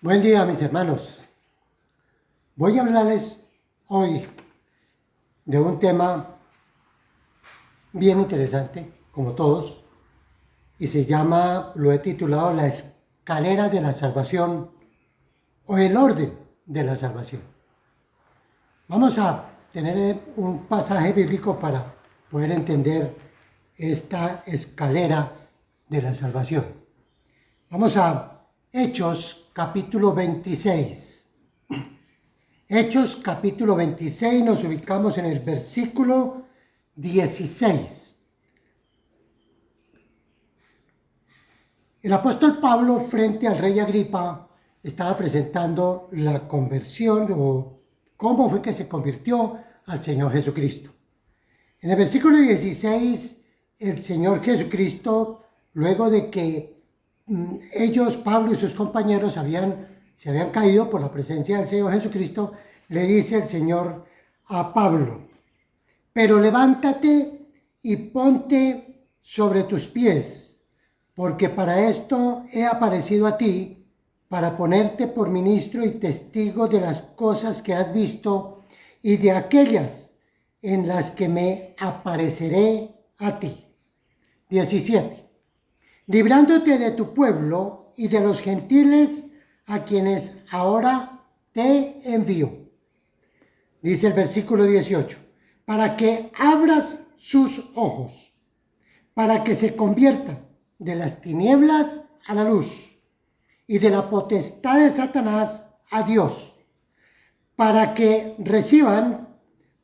Buen día, mis hermanos. Voy a hablarles hoy de un tema bien interesante, como todos, y lo he titulado La escalera de la salvación o el orden de la salvación. Vamos a tener un pasaje bíblico para poder entender esta escalera de la salvación. Vamos a Hechos capítulo 26. Hechos capítulo 26, nos ubicamos en el versículo 16. El apóstol Pablo, frente al rey Agripa, estaba presentando la conversión o cómo fue que se convirtió al Señor Jesucristo. En el versículo 16, el Señor Jesucristo, luego de que ellos, Pablo y sus compañeros, se habían caído por la presencia del Señor Jesucristo, le dice el Señor a Pablo: pero levántate y ponte sobre tus pies, porque para esto he aparecido a ti, para ponerte por ministro y testigo de las cosas que has visto y de aquellas en las que me apareceré a ti. 17. Librándote de tu pueblo y de los gentiles a quienes ahora te envío. Dice el versículo 18, para que abras sus ojos, para que se conviertan de las tinieblas a la luz y de la potestad de Satanás a Dios, para que reciban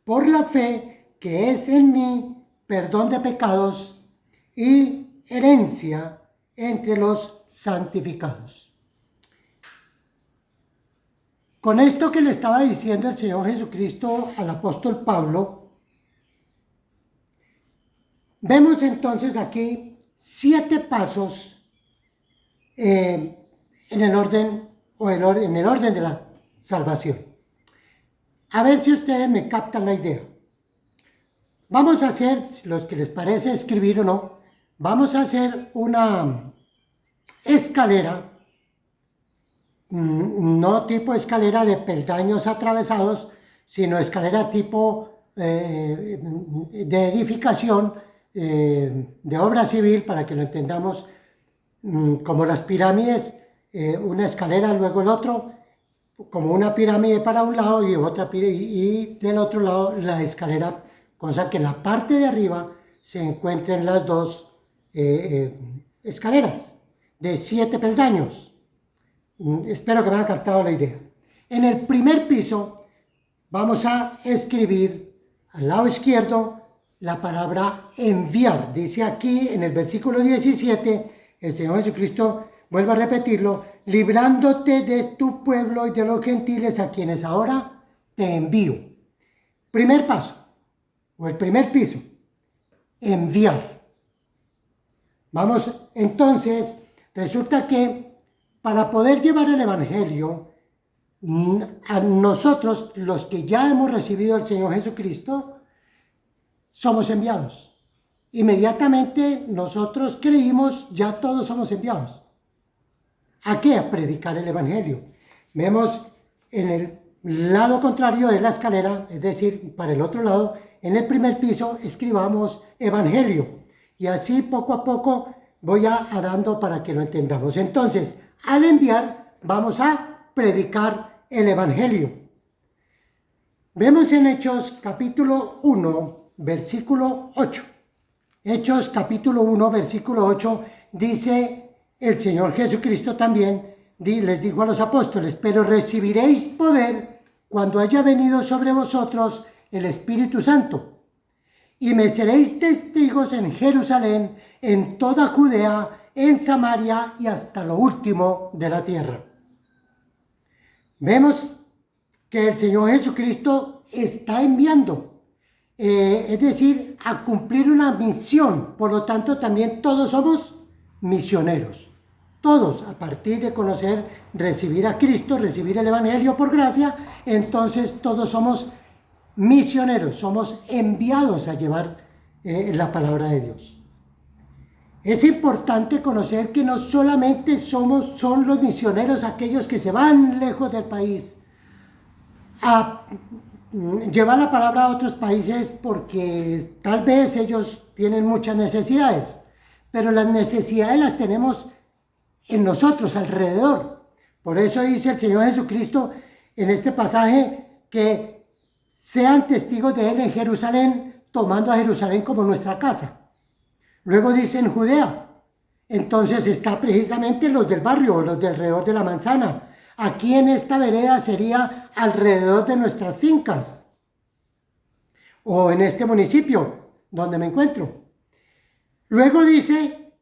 por la fe que es en mí perdón de pecados y herencia entre los santificados. Con esto que le estaba diciendo el Señor Jesucristo al apóstol Pablo, vemos entonces aquí 7 pasos en el orden de la salvación. A ver si ustedes me captan la idea. Vamos a hacer, los que les parece escribir o no, vamos a hacer una escalera, no tipo escalera de peldaños atravesados, sino escalera tipo de edificación, de obra civil, para que lo entendamos, como las pirámides, una escalera, luego el otro, como una pirámide para un lado y otra y del otro lado la escalera, cosa que en la parte de arriba se encuentren las dos escaleras de 7 peldaños. Espero que me haya captado la idea. En el primer piso vamos a escribir al lado izquierdo la palabra enviar. Dice aquí en el versículo 17, el Señor Jesucristo, vuelvo a repetirlo, librándote de tu pueblo y de los gentiles a quienes ahora te envío. Primer paso, o el primer piso, enviar. Vamos, entonces, resulta que para poder llevar el Evangelio a nosotros, los que ya hemos recibido al Señor Jesucristo, somos enviados. Inmediatamente nosotros creímos, ya todos somos enviados. ¿A qué? A predicar el Evangelio. Vemos en el lado contrario de la escalera, es decir, para el otro lado, en el primer piso escribamos Evangelio. Y así poco a poco voy dando para que lo entendamos. Entonces, al enviar, vamos a predicar el Evangelio. Vemos en Hechos capítulo 1, versículo 8. Hechos capítulo 1, versículo 8, dice el Señor Jesucristo también, les dijo a los apóstoles, pero recibiréis poder cuando haya venido sobre vosotros el Espíritu Santo. Y me seréis testigos en Jerusalén, en toda Judea, en Samaria y hasta lo último de la tierra. Vemos que el Señor Jesucristo está enviando, es decir, a cumplir una misión. Por lo tanto, también todos somos misioneros. Todos, a partir de conocer, recibir a Cristo, recibir el Evangelio por gracia, entonces todos somos misioneros, somos enviados a llevar la palabra de Dios. Es importante conocer que no solamente son los misioneros aquellos que se van lejos del país a llevar la palabra a otros países porque tal vez ellos tienen muchas necesidades, pero las necesidades las tenemos en nosotros, alrededor. Por eso dice el Señor Jesucristo en este pasaje que sean testigos de Él en Jerusalén, tomando a Jerusalén como nuestra casa. Luego dice en Judea, entonces está precisamente los del barrio, los de alrededor de la manzana. Aquí en esta vereda sería alrededor de nuestras fincas o en este municipio donde me encuentro. Luego dice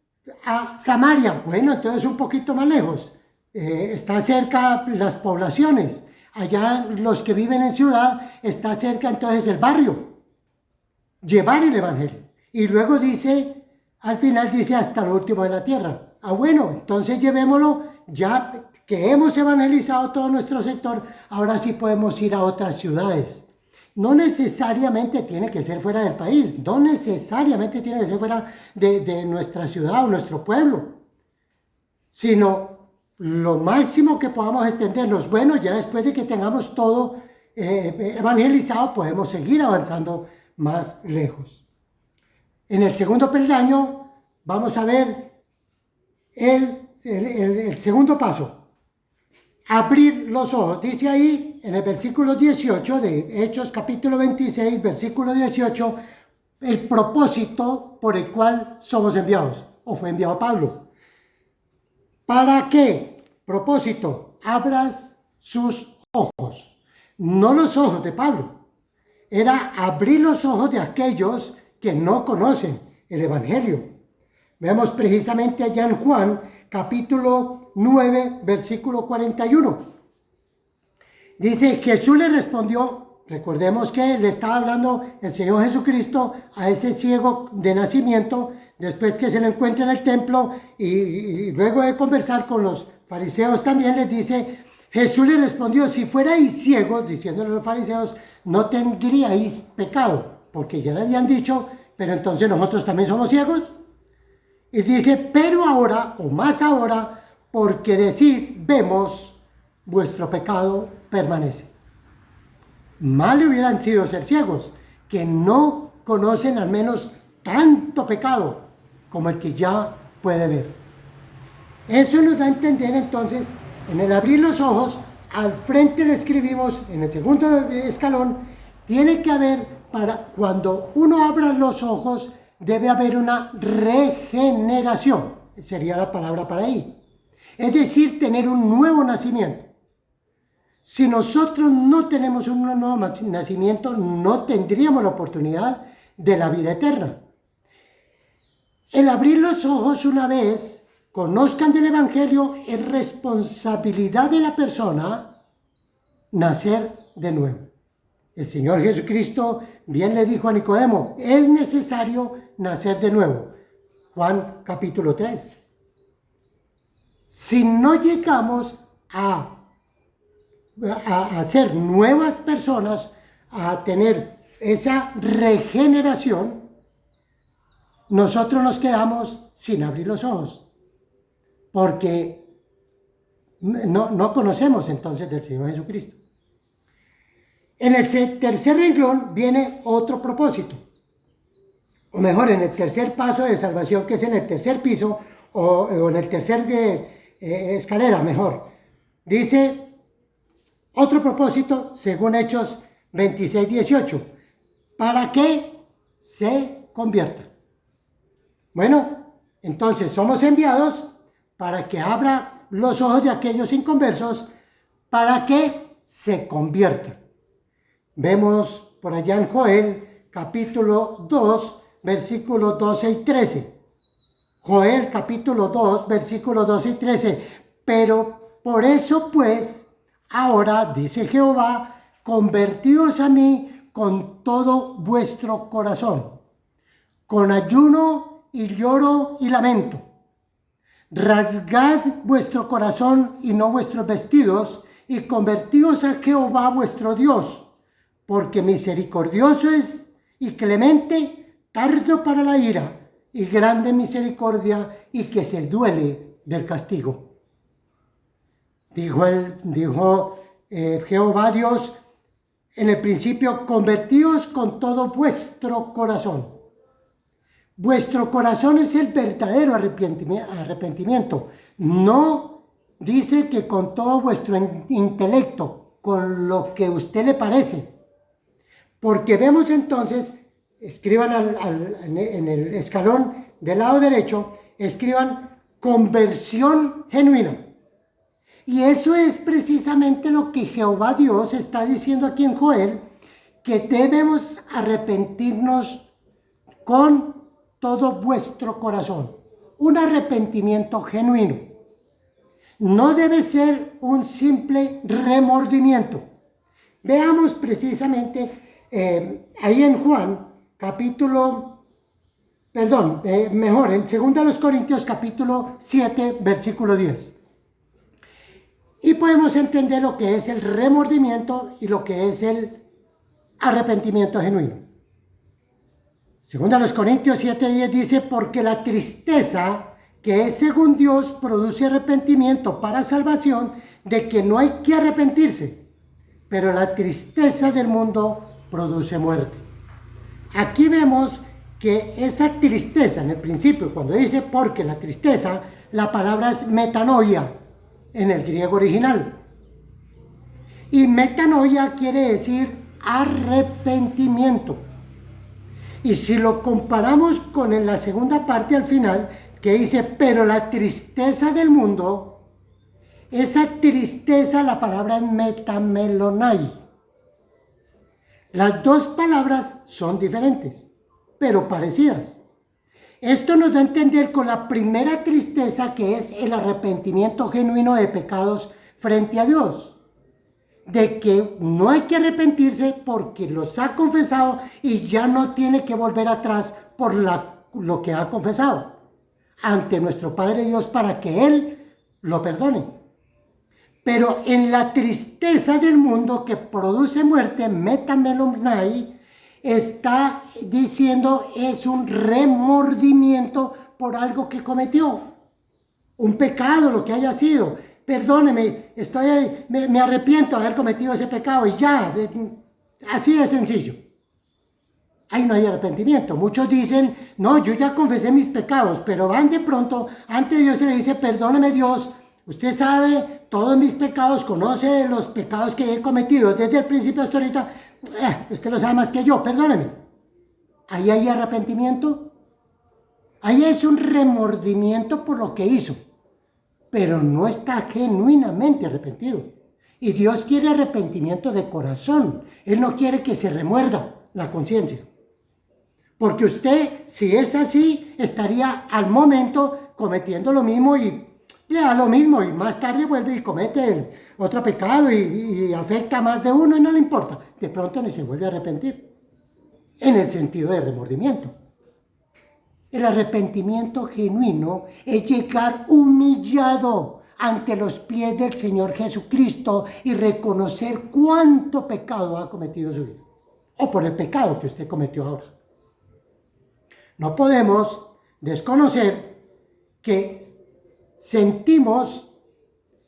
a Samaria, bueno, entonces un poquito más lejos, está cerca las poblaciones. Allá los que viven en ciudad, está cerca entonces el barrio. Llevar el evangelio. Y luego dice, al final dice hasta lo último de la tierra. Ah, bueno, entonces llevémoslo, ya que hemos evangelizado todo nuestro sector, ahora sí podemos ir a otras ciudades. No necesariamente tiene que ser fuera del país, no necesariamente tiene que ser fuera de nuestra ciudad o nuestro pueblo, sino lo máximo que podamos extendernos. Bueno, ya después de que tengamos todo evangelizado, podemos seguir avanzando más lejos. En el segundo peldaño vamos a ver el segundo paso. Abrir los ojos. Dice ahí en el versículo 18 de Hechos capítulo 26, versículo 18, el propósito por el cual somos enviados, o fue enviado Pablo. ¿Para qué? Propósito, abras sus ojos. No los ojos de Pablo. Era abrir los ojos de aquellos que no conocen el Evangelio. Vemos precisamente allá en Juan, capítulo 9, versículo 41. Dice, Jesús le respondió, recordemos que le estaba hablando el Señor Jesucristo a ese ciego de nacimiento, después que se lo encuentra en el templo y luego de conversar con los fariseos también les dice, Jesús le respondió, si fuerais ciegos, diciéndole a los fariseos, no tendríais pecado, porque ya le habían dicho, pero entonces nosotros también somos ciegos. Y dice, pero ahora, o más ahora, porque decís, vemos, vuestro pecado permanece. Mal le hubieran sido ser ciegos, que no conocen al menos tanto pecado como el que ya puede ver. Eso nos da a entender entonces, en el abrir los ojos, al frente le escribimos, en el segundo escalón, tiene que haber, para cuando uno abra los ojos, debe haber una regeneración, sería la palabra para ahí. Es decir, tener un nuevo nacimiento. Si nosotros no tenemos un nuevo nacimiento, no tendríamos la oportunidad de la vida eterna. El abrir los ojos una vez, conozcan del Evangelio, es responsabilidad de la persona nacer de nuevo. El Señor Jesucristo bien le dijo a Nicodemo, es necesario nacer de nuevo. Juan capítulo 3. Si no llegamos a ser nuevas personas, a tener esa regeneración, nosotros nos quedamos sin abrir los ojos, porque no conocemos entonces del Señor Jesucristo. En el tercer renglón viene otro propósito, o mejor, en el tercer paso de salvación, que es en el tercer piso, o en el tercer escalera, mejor. Dice otro propósito, según Hechos 26, 18, para que se conviertan. Bueno, entonces somos enviados para que abra los ojos de aquellos inconversos, para que se conviertan. Vemos por allá en Joel, capítulo 2, versículos 12 y 13. Joel, capítulo 2, versículos 12 y 13. Pero por eso, pues, ahora, dice Jehová, convertíos a mí con todo vuestro corazón, con ayuno y lloro y lamento. Rasgad vuestro corazón y no vuestros vestidos, y convertíos a Jehová vuestro Dios, porque misericordioso es y clemente, tardo para la ira, y grande misericordia y que se duele del castigo. Dijo Jehová Dios en el principio: convertíos con todo vuestro corazón. Vuestro corazón es el verdadero arrepentimiento. No dice que con todo vuestro intelecto, con lo que a usted le parece. Porque vemos entonces, escriban en el escalón del lado derecho, escriban conversión genuina. Y eso es precisamente lo que Jehová Dios está diciendo aquí en Joel, que debemos arrepentirnos con todo vuestro corazón. Un arrepentimiento genuino. No debe ser un simple remordimiento. Veamos precisamente ahí en Juan, en 2 Corintios capítulo 7, versículo 10. Y podemos entender lo que es el remordimiento y lo que es el arrepentimiento genuino. 2 Corintios 7:10 dice: porque la tristeza que es según Dios produce arrepentimiento para salvación, de que no hay que arrepentirse, pero la tristeza del mundo produce muerte. Aquí vemos que esa tristeza, en el principio, cuando dice porque la tristeza, la palabra es metanoia en el griego original. Y metanoia quiere decir arrepentimiento. Y si lo comparamos con la segunda parte al final, que dice, pero la tristeza del mundo, esa tristeza, la palabra es metamelonai. Las dos palabras son diferentes, pero parecidas. Esto nos da a entender con la primera tristeza, que es el arrepentimiento genuino de pecados frente a Dios. De que no hay que arrepentirse porque los ha confesado y ya no tiene que volver atrás por lo que ha confesado ante nuestro Padre Dios para que Él lo perdone. Pero en la tristeza del mundo que produce muerte, metamelonai, está diciendo es un remordimiento por algo que cometió, un pecado, lo que haya sido. Perdóneme, me arrepiento de haber cometido ese pecado y ya, así de sencillo. Ahí no hay arrepentimiento. Muchos dicen, no, yo ya confesé mis pecados, pero van de pronto ante Dios y le dice, perdóneme Dios, usted sabe todos mis pecados, conoce los pecados que he cometido desde el principio hasta ahorita, usted lo sabe más que yo, perdóneme. Ahí hay arrepentimiento. Ahí es un remordimiento por lo que hizo, pero no está genuinamente arrepentido. Y Dios quiere arrepentimiento de corazón. Él no quiere que se remuerda la conciencia. Porque usted, si es así, estaría al momento cometiendo lo mismo y le da lo mismo. Y más tarde vuelve y comete otro pecado y afecta a más de uno y no le importa. De pronto ni se vuelve a arrepentir. En el sentido de remordimiento. El arrepentimiento genuino es llegar humillado ante los pies del Señor Jesucristo y reconocer cuánto pecado ha cometido en su vida, o por el pecado que usted cometió ahora. No podemos desconocer que sentimos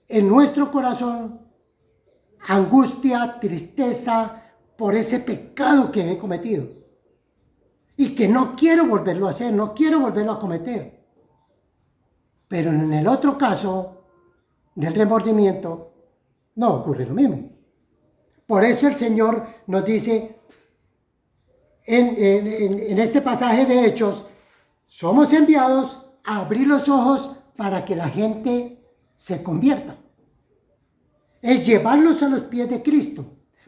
en nuestro corazón angustia, tristeza por ese pecado que he cometido. Y que no quiero volverlo a hacer, no quiero volverlo a cometer. Pero en el otro caso del remordimiento no ocurre lo mismo. Por eso el Señor nos dice en este pasaje de Hechos, somos enviados a abrir los ojos para que la gente se convierta. Es llevarlos a los pies de Cristo,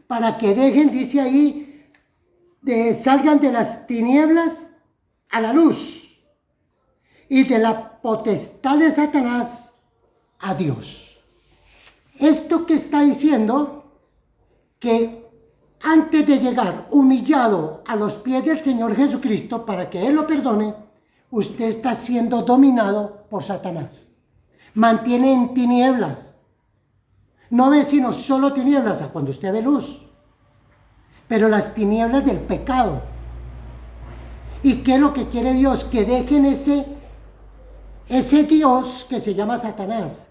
para que dejen, dice ahí, salgan de las tinieblas a la luz y de la potestad de Satanás a Dios. Esto que está diciendo, que antes de llegar humillado a los pies del Señor Jesucristo para que Él lo perdone, usted está siendo dominado por Satanás. Mantiene en tinieblas. No ve sino solo tinieblas a cuando usted ve luz. Pero las tinieblas del pecado. ¿Y qué es lo que quiere Dios? Que dejen ese Dios que se llama Satanás,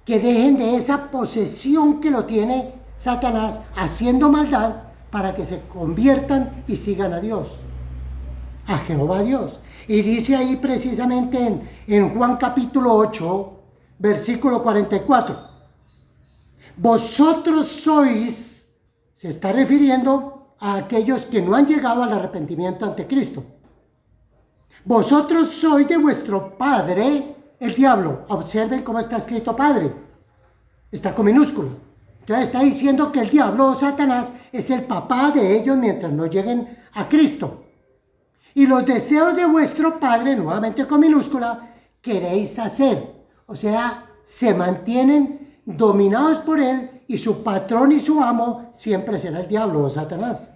que dejen de esa posesión que lo tiene Satanás haciendo maldad, para que se conviertan y sigan a Dios, a Jehová Dios. Y dice ahí precisamente en Juan capítulo 8, versículo 44, vosotros sois, se está refiriendo a aquellos que no han llegado al arrepentimiento ante Cristo. Vosotros sois de vuestro padre, el diablo. Observen cómo está escrito padre. Está con minúscula. Entonces está diciendo que el diablo o Satanás es el papá de ellos mientras no lleguen a Cristo. Y los deseos de vuestro padre, nuevamente con minúscula, queréis hacer. O sea, se mantienen dominados por él y su patrón y su amo siempre será el diablo o Satanás.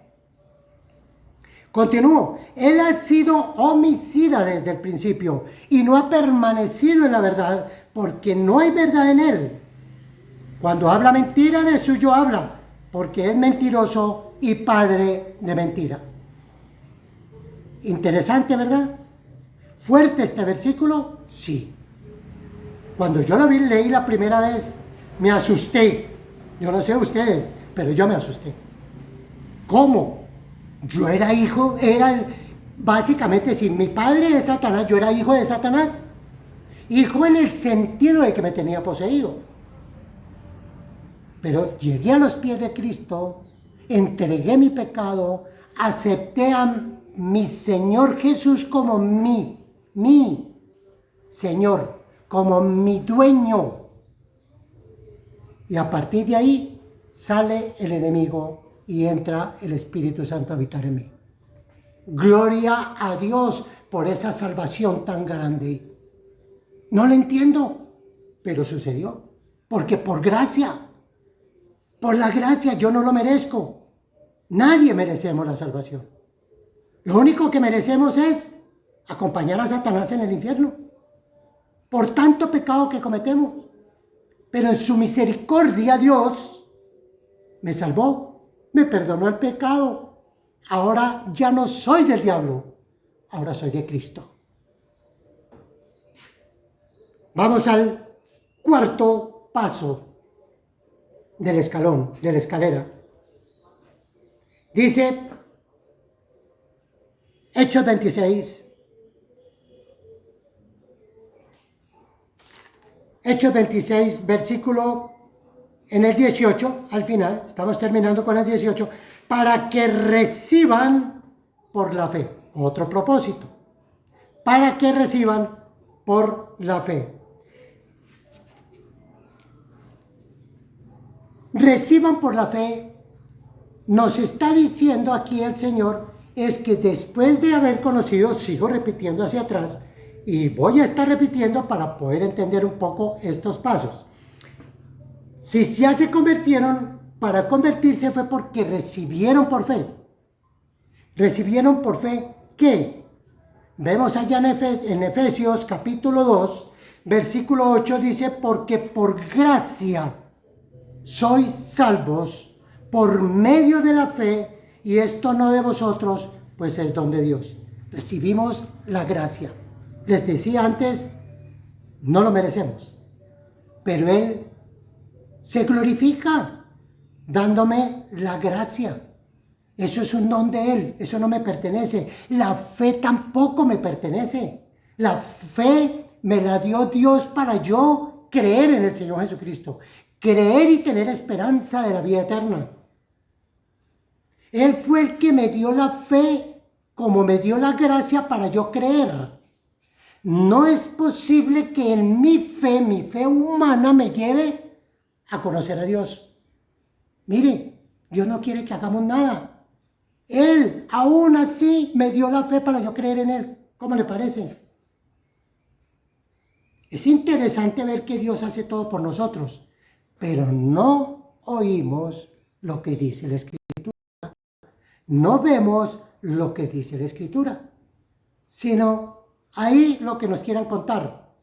Continúo, él ha sido homicida desde el principio y no ha permanecido en la verdad porque no hay verdad en él. Cuando habla mentira, de suyo habla, porque es mentiroso y padre de mentira. Interesante, ¿verdad? ¿Fuerte este versículo? Sí. Cuando yo lo leí la primera vez, me asusté. Yo no sé ustedes, pero yo me asusté. ¿Cómo? Yo era hijo, básicamente, si mi padre es Satanás, yo era hijo de Satanás. Hijo en el sentido de que me tenía poseído. Pero llegué a los pies de Cristo, entregué mi pecado, acepté a mi Señor Jesús como mi Señor, como mi dueño. Y a partir de ahí sale el enemigo y entra el Espíritu Santo a habitar en mí. Gloria a Dios por esa salvación tan grande. No lo entiendo, pero sucedió. Porque por gracia, por la gracia, yo no lo merezco. Nadie merecemos la salvación. Lo único que merecemos es acompañar a Satanás en el infierno por tanto pecado que cometemos. Pero en su misericordia Dios me salvó, me perdonó el pecado. Ahora ya no soy del diablo, ahora soy de Cristo. Vamos al cuarto paso del escalón, de la escalera. Dice Hechos 26. Hechos 26, versículo en el 18, al final, estamos terminando con el 18, para que reciban por la fe. Otro propósito. Para que reciban por la fe. Reciban por la fe, nos está diciendo aquí el Señor, es que después de haber conocido, sigo repitiendo hacia atrás, y voy a estar repitiendo para poder entender un poco estos pasos. Si ya se convirtieron, para convertirse fue porque recibieron por fe. ¿Recibieron por fe qué? Vemos allá en Efesios capítulo 2, versículo 8, dice, porque por gracia sois salvos por medio de la fe, y esto no de vosotros, pues es don de Dios. Recibimos la gracia. Les decía antes, no lo merecemos, pero Él se glorifica dándome la gracia. Eso es un don de Él, eso no me pertenece. La fe tampoco me pertenece. La fe me la dio Dios para yo creer en el Señor Jesucristo, creer y tener esperanza de la vida eterna. Él fue el que me dio la fe, como me dio la gracia para yo creer. No es posible que en mi fe humana, me lleve a conocer a Dios. Mire, Dios no quiere que hagamos nada. Él, aún así, me dio la fe para yo creer en Él. ¿Cómo le parece? Es interesante ver que Dios hace todo por nosotros, pero no oímos lo que dice la Escritura. No vemos lo que dice la Escritura, sino ahí lo que nos quieran contar.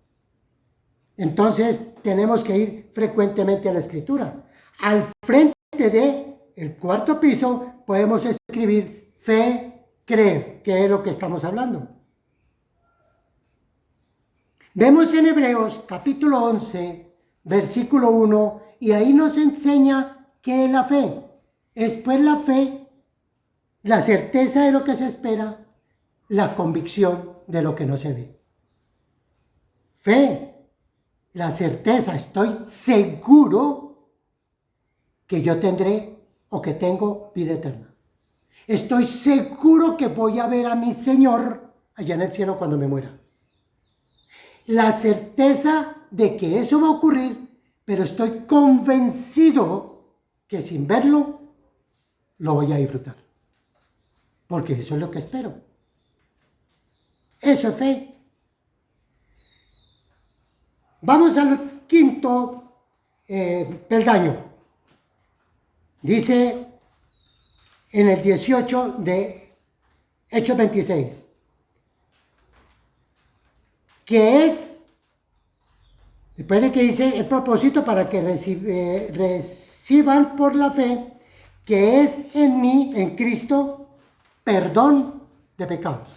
Entonces tenemos que ir frecuentemente a la Escritura. Al frente del cuarto piso podemos escribir fe creer, que es lo que estamos hablando. Vemos en Hebreos capítulo 11, versículo 1, y ahí nos enseña qué es la fe. Es pues la fe, la certeza de lo que se espera, la convicción de lo que no se ve. Fe, la certeza, estoy seguro que yo tendré o que tengo vida eterna. Estoy seguro que voy a ver a mi Señor allá en el cielo cuando me muera. La certeza de que eso va a ocurrir, pero estoy convencido que sin verlo lo voy a disfrutar. Porque eso es lo que espero. Eso es fe. Vamos al quinto peldaño. Dice en el 18 de Hechos 26. Que es, después de que dice el propósito para que reciban por la fe, que es en mí, en Cristo, perdón de pecados.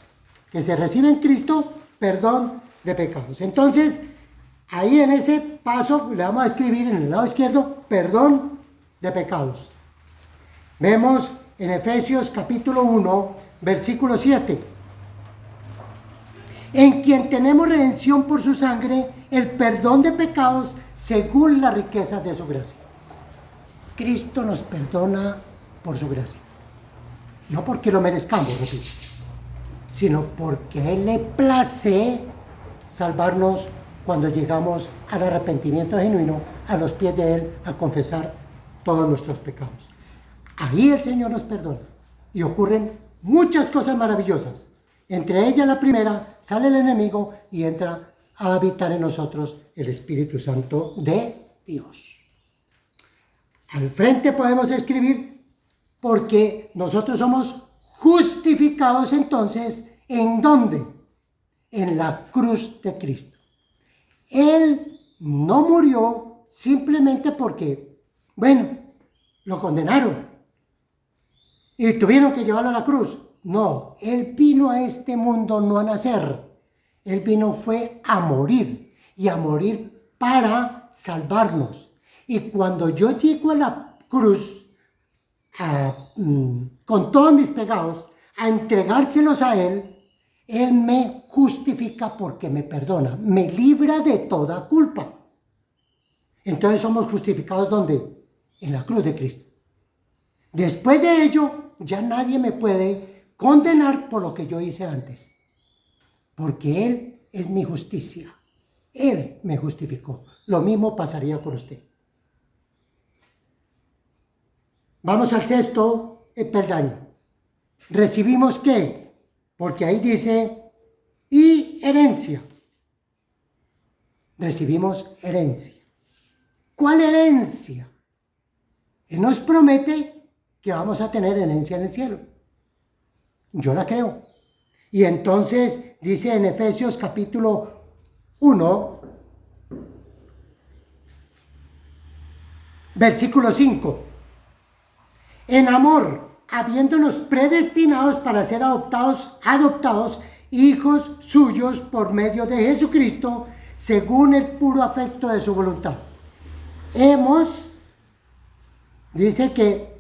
Que se recibe en Cristo, perdón de pecados. Entonces, ahí en ese paso le vamos a escribir en el lado izquierdo, perdón de pecados. Vemos en Efesios capítulo 1, versículo 7. En quien tenemos redención por su sangre, el perdón de pecados según la riqueza de su gracia. Cristo nos perdona por su gracia. No porque lo merezcamos, repito, sino porque a Él le place salvarnos cuando llegamos al arrepentimiento genuino, a los pies de Él, a confesar todos nuestros pecados. Ahí el Señor nos perdona y ocurren muchas cosas maravillosas. Entre ellas la primera, sale el enemigo y entra a habitar en nosotros el Espíritu Santo de Dios. Al frente podemos escribir, porque nosotros somos justificados entonces, ¿en dónde? En la cruz de Cristo. Él no murió simplemente porque, bueno, lo condenaron y tuvieron que llevarlo a la cruz. No, Él vino a este mundo no a nacer. Él vino fue a morir, y a morir para salvarnos. Y cuando yo llego a la cruz, con todos mis pecados, a entregárselos a Él, Él me justifica porque me perdona, me libra de toda culpa. Entonces somos justificados ¿dónde? En la cruz de Cristo. Después de ello, ya nadie me puede condenar por lo que yo hice antes, porque Él es mi justicia. Él me justificó. Lo mismo pasaría con usted. Vamos al sexto peldaño. ¿Recibimos qué? Porque ahí dice, y herencia. Recibimos herencia. ¿Cuál herencia? Él nos promete que vamos a tener herencia en el cielo. Yo la creo. Y entonces dice en Efesios capítulo 1, versículo 5. En amor, habiéndonos predestinados para ser adoptados hijos suyos por medio de Jesucristo, según el puro afecto de su voluntad. Dice que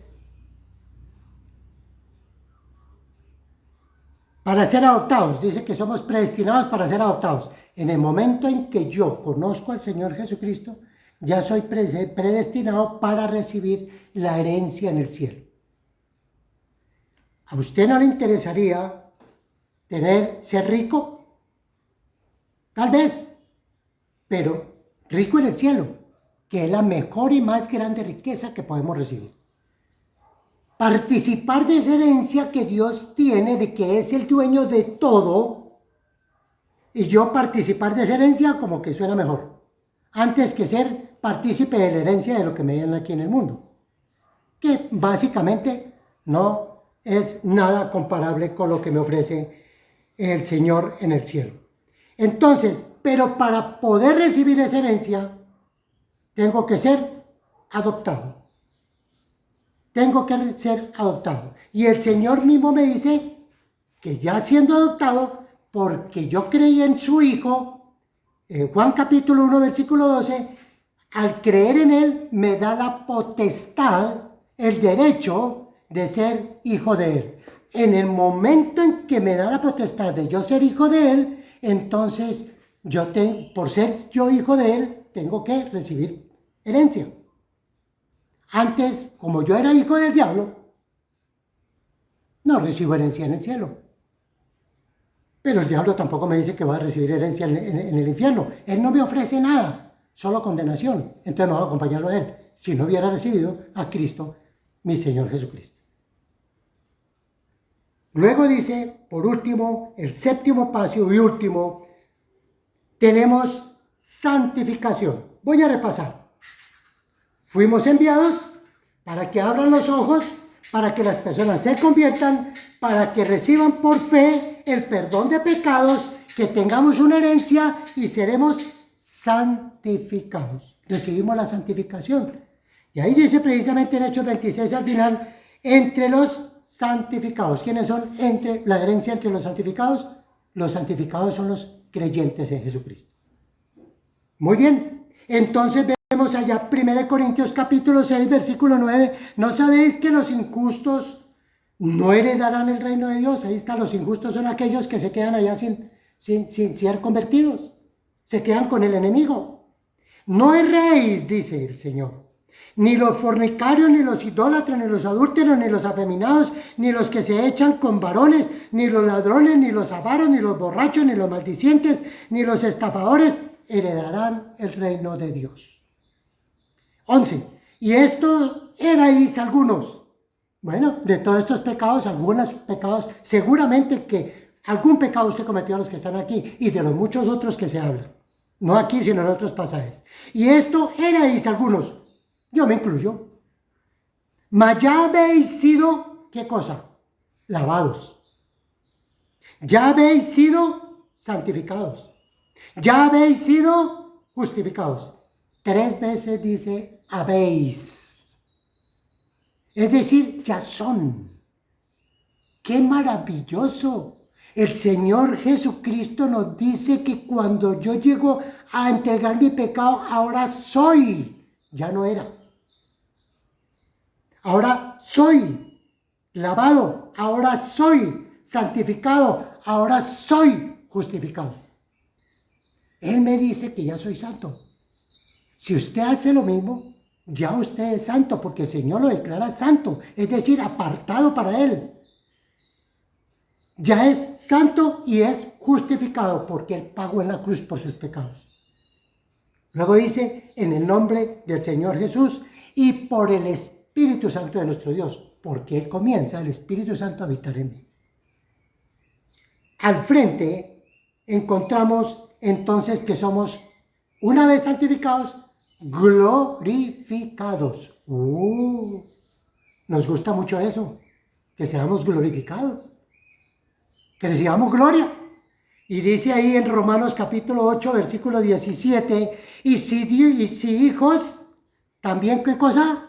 para ser adoptados, dice que somos predestinados para ser adoptados. En el momento en que yo conozco al Señor Jesucristo, ya soy predestinado para recibir la herencia en el cielo. ¿A usted no le interesaría ser rico? Tal vez, pero rico en el cielo, que es la mejor y más grande riqueza que podemos recibir. Participar de esa herencia que Dios tiene, de que es el dueño de todo, y yo participar de esa herencia como que suena mejor, antes que ser partícipe de la herencia de lo que me dan aquí en el mundo, que básicamente no es nada comparable con lo que me ofrece el Señor en el cielo. Entonces, pero para poder recibir esa herencia, tengo que ser adoptado. Tengo que ser adoptado. Y el Señor mismo me dice que ya siendo adoptado, porque yo creí en su Hijo, Juan capítulo 1, versículo 12, al creer en Él me da la potestad, el derecho de ser hijo de Él. En el momento en que me da la potestad de yo ser hijo de Él, entonces por ser yo hijo de Él, tengo que recibir herencia. Antes, como yo era hijo del diablo, no recibo herencia en el cielo. Pero el diablo tampoco me dice que va a recibir herencia en el infierno. Él no me ofrece nada, solo condenación. Entonces me voy a acompañarlo a Él, si no hubiera recibido a Cristo, mi Señor Jesucristo. Luego dice, por último, el séptimo paso y último, tenemos santificación. Voy a repasar. Fuimos enviados para que abran los ojos, para que las personas se conviertan, para que reciban por fe el perdón de pecados, que tengamos una herencia y seremos santificados. Recibimos la santificación. Y ahí dice precisamente en Hechos 26 al final, entre los santificados. ¿Quiénes son la herencia entre los santificados? Los santificados son los creyentes en Jesucristo. Muy bien. Entonces vemos allá 1 Corintios capítulo 6, versículo 9. ¿No sabéis que los injustos no heredarán el reino de Dios? Ahí está, los injustos son aquellos que se quedan allá sin ser convertidos. Se quedan con el enemigo. No erréis, dice el Señor. Ni los fornicarios, ni los idólatras, ni los adúlteros, ni los afeminados, ni los que se echan con varones, ni los ladrones, ni los avaros, ni los borrachos, ni los maldicientes, ni los estafadores heredarán el reino de Dios. 11. Y estos erais algunos. Bueno, de todos estos pecados, algunos pecados, seguramente que algún pecado usted cometió a los que están aquí y de los muchos otros que se hablan. No aquí, sino en otros pasajes. Y esto erais algunos. Yo me incluyo. Mas ya habéis sido, ¿qué cosa? Lavados. Ya habéis sido santificados. Ya habéis sido justificados. 3 veces dice habéis. Es decir, ya son. ¡Qué maravilloso! El Señor Jesucristo nos dice que cuando yo llego a entregar mi pecado, ahora soy. Ya no era. Ahora soy lavado, ahora soy santificado, ahora soy justificado. Él me dice que ya soy santo. Si usted hace lo mismo, ya usted es santo, porque el Señor lo declara santo, es decir, apartado para Él. Ya es santo y es justificado, porque Él pagó en la cruz por sus pecados. Luego dice, en el nombre del Señor Jesús y por el Espíritu Santo de nuestro Dios, porque Él comienza, el Espíritu Santo, a habitar en mí. Al frente encontramos entonces que somos, una vez santificados, glorificados. Nos gusta mucho eso, que seamos glorificados, que recibamos gloria. Y dice ahí en Romanos capítulo 8, versículo 17, y si hijos, también ¿qué cosa?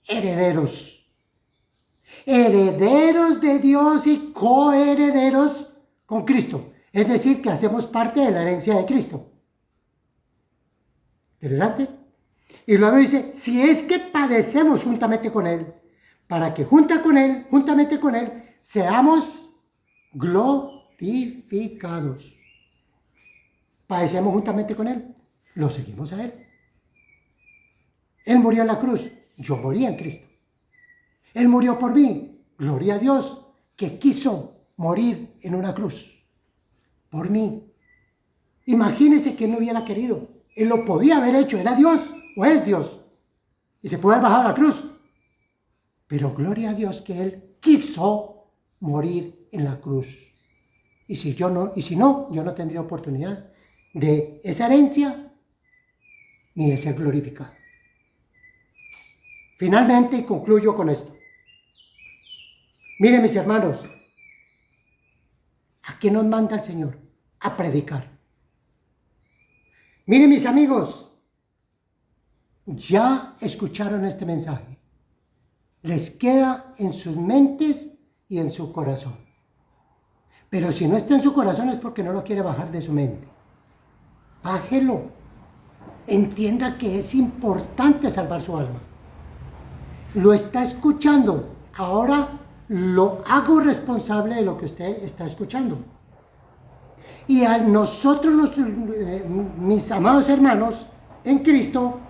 Herederos. Herederos de Dios y coherederos con Cristo. Es decir, que hacemos parte de la herencia de Cristo. ¿Interesante? Y luego dice, si es que padecemos juntamente con Él, para que juntamente con Él, seamos glorificados. Padecemos juntamente con Él, lo seguimos a Él. Él murió en la cruz, yo morí en Cristo. Él murió por mí, gloria a Dios, que quiso morir en una cruz, por mí. Imagínese que Él no hubiera querido, Él lo podía haber hecho, era Dios o es Dios, y se puede haber bajado a la cruz. Pero gloria a Dios que Él quiso morir en la cruz. Y si no, yo no tendría oportunidad de esa herencia ni de ser glorificado. Finalmente, y concluyo con esto. Miren, mis hermanos, ¿a qué nos manda el Señor? A predicar. Miren, mis amigos, ya escucharon este mensaje. Les queda en sus mentes y en su corazón. Pero si no está en su corazón es porque no lo quiere bajar de su mente. Bájelo. Entienda que es importante salvar su alma. Lo está escuchando. Ahora lo hago responsable de lo que usted está escuchando. Y a nosotros, mis amados hermanos en Cristo,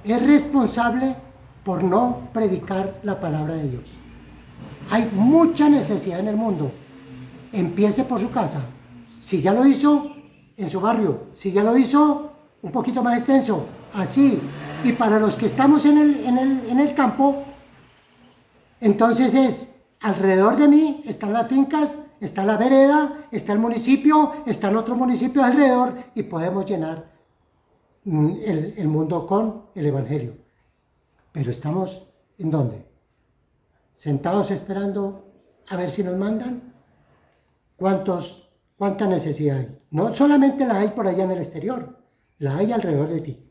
es responsable por no predicar la palabra de Dios. Hay mucha necesidad en el mundo. Empiece por su casa. Si ya lo hizo, en su barrio. Si ya lo hizo, un poquito más extenso. Así. Y para los que estamos en el campo, entonces es, alrededor de mí están las fincas, está la vereda, está el municipio, están otros municipios alrededor y podemos llenar el mundo con el Evangelio. Pero estamos, ¿en dónde? Sentados esperando a ver si nos mandan. ¿Cuánta necesidad hay? No solamente la hay por allá en el exterior, la hay alrededor de ti.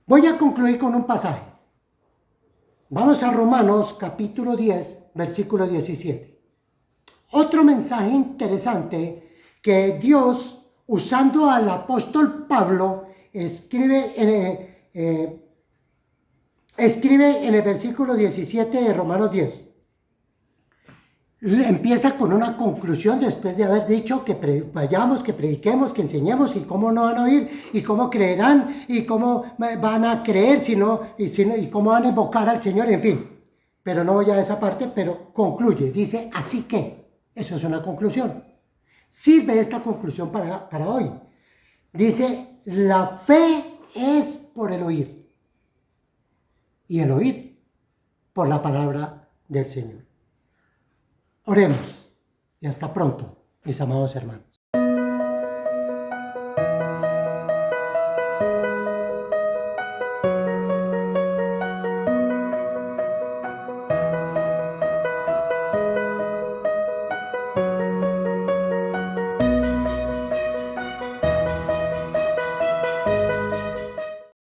Voy a concluir con un pasaje. Vamos a Romanos capítulo 10, versículo 17. Otro mensaje interesante que Dios, usando al apóstol Pablo, escribe en el versículo 17 de Romanos 10. Empieza con una conclusión después de haber dicho que vayamos, que prediquemos, que enseñemos y cómo no van a oír y cómo creerán y cómo van a creer y cómo van a invocar al Señor, en fin. Pero no voy a esa parte, pero concluye, dice, así que, eso es una conclusión. Sirve esta conclusión para hoy. Dice, la fe es por el oír y el oír por la palabra del Señor. Oremos y hasta pronto, mis amados hermanos.